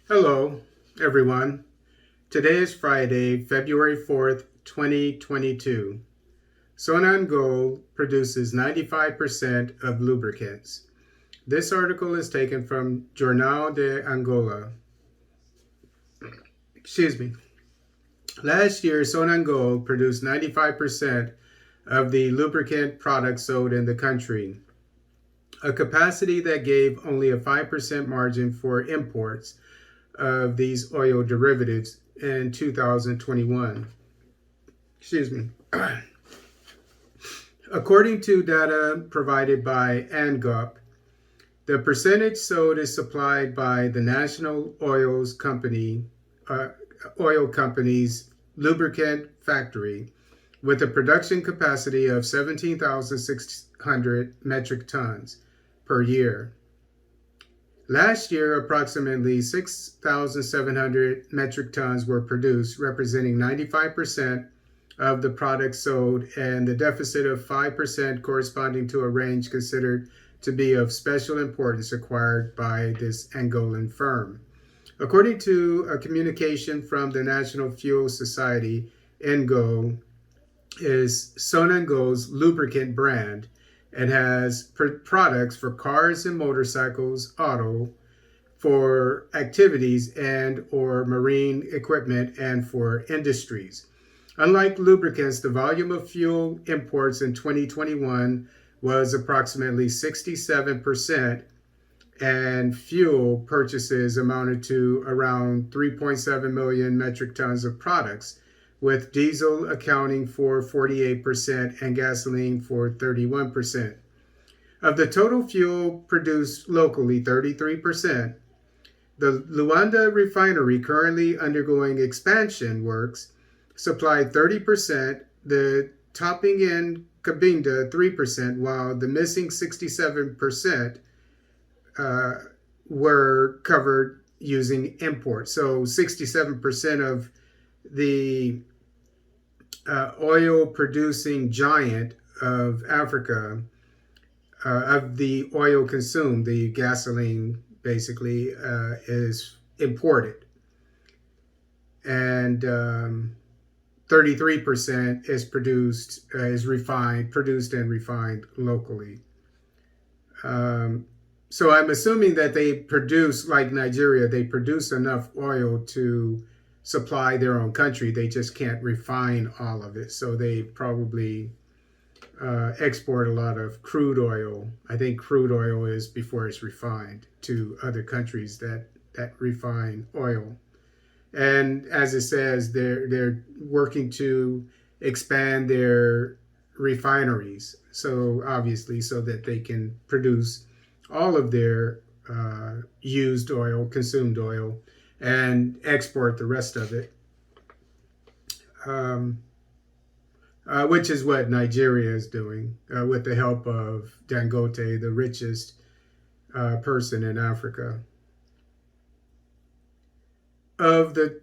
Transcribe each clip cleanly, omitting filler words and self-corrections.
Hello, everyone. Today is Friday, February 4th, 2022. Sonan Gold produces 95% of lubricants. This article is taken from Jornal de Angola. Excuse me. Last year, Sonan Gold produced 95% of the lubricant products sold in the country, a capacity that gave only a 5% margin for imports of these oil derivatives in 2021. Excuse me. According to data provided by Angop, the percentage sold is supplied by the National Oil Company's Lubricant Factory with a production capacity of 17,600 metric tons per year. Last year, approximately 6,700 metric tons were produced, representing 95% of the products sold, and the deficit of 5% corresponding to a range considered to be of special importance acquired by this Angolan firm. According to a communication from the National Fuel Society, Angop is Sonangol's lubricant brand and has products for cars and motorcycles, auto, for activities and or marine equipment, and for industries. Unlike lubricants, the volume of fuel imports in 2021 was approximately 67%, and fuel purchases amounted to around 3.7 million metric tons of products, with diesel accounting for 48% and gasoline for 31%. Of the total fuel produced locally, 33%, the Luanda refinery, currently undergoing expansion works, supplied 30%, the topping in Cabinda 3%, while the missing 67% were covered using imports. So 67% of the oil producing giant of Africa, of the oil consumed, the gasoline basically, is imported. And 33% is produced and refined locally. So I'm assuming that they produce, like Nigeria, they produce enough oil to supply their own country. They just can't refine all of it. So they probably export a lot of crude oil. I think crude oil is before it's refined to other countries that refine oil. And as it says, they're working to expand their refineries. So obviously, so that they can produce all of their used oil, consumed oil, and export the rest of it, which is what Nigeria is doing with the help of Dangote, the richest person in Africa. Let's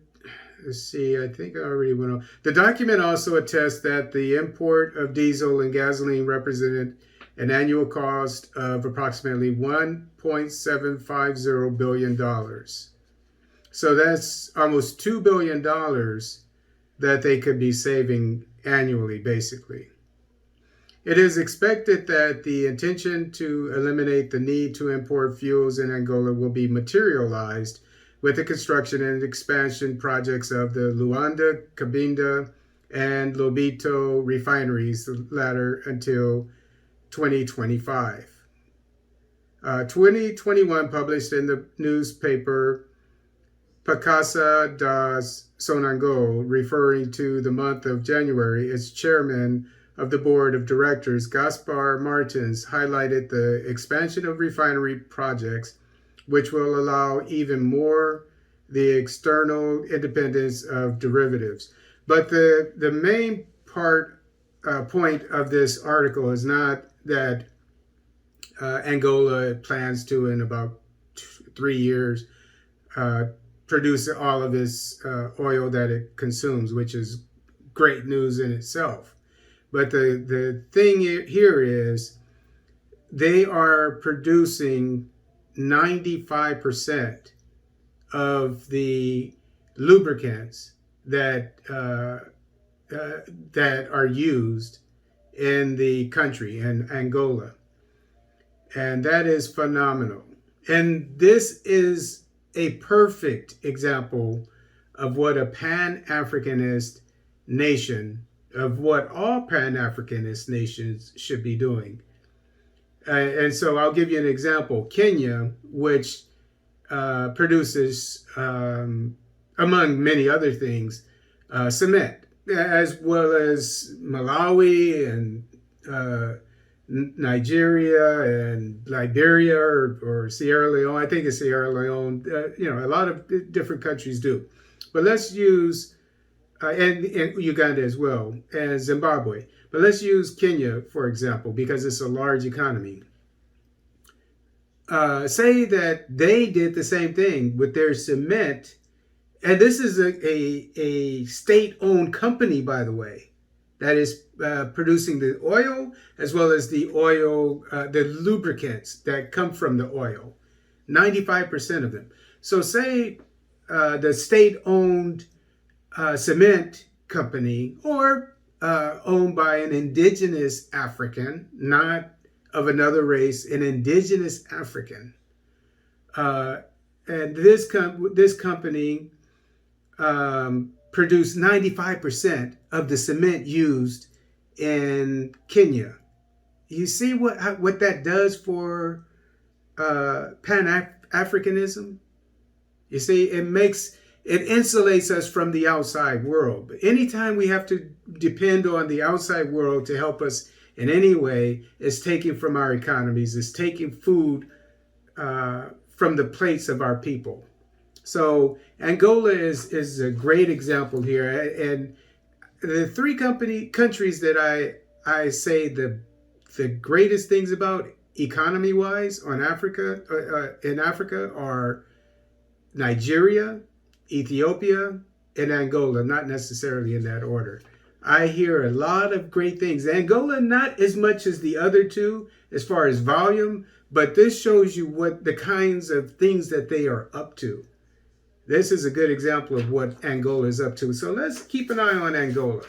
see, I think I already went on. The document also attests that the import of diesel and gasoline represented an annual cost of approximately $1.750 billion. So that's almost $2 billion that they could be saving annually, basically. It is expected that the intention to eliminate the need to import fuels in Angola will be materialized with the construction and expansion projects of the Luanda, Cabinda, and Lobito refineries, the latter until 2025. 2021 published in the newspaper Pacasa das Sonangol, referring to the month of January, its chairman of the board of directors, Gaspar Martins, highlighted the expansion of refinery projects, which will allow even more the external independence of derivatives. But the main point of this article is not that Angola plans to, in about 3 years, produce all of its oil that it consumes, which is great news in itself. But the thing here is they are producing 95% of the lubricants that are used in the country in Angola. And that is phenomenal. And this is a perfect example of what a Pan-Africanist nation, of what all Pan-Africanist nations should be doing. And so I'll give you an example. Kenya, which produces, among many other things, cement, as well as Malawi and Nigeria and Liberia or Sierra Leone. I think it's Sierra Leone. A lot of different countries do. But let's use, and Uganda as well, and Zimbabwe. But let's use Kenya, for example, because it's a large economy. Say that they did the same thing with their cement. And this is a state-owned company, by the way, that is producing the oil as well as the lubricants that come from the oil, 95% of them. So say the state-owned cement company, or owned by an indigenous African, not of another race, an indigenous African. And this company produced 95% of the cement used in Kenya. You see what that does for Pan-Africanism? You see, it insulates us from the outside world. But anytime we have to depend on the outside world to help us in any way, it's taking from our economies, it's taking food from the plates of our people. So Angola is a great example here. And the three countries that I say the greatest things about economy-wise in Africa are Nigeria, Ethiopia, and Angola, not necessarily in that order. I hear a lot of great things. Angola, not as much as the other two as far as volume, but this shows you what the kinds of things that they are up to. This is a good example of what Angola is up to. So let's keep an eye on Angola.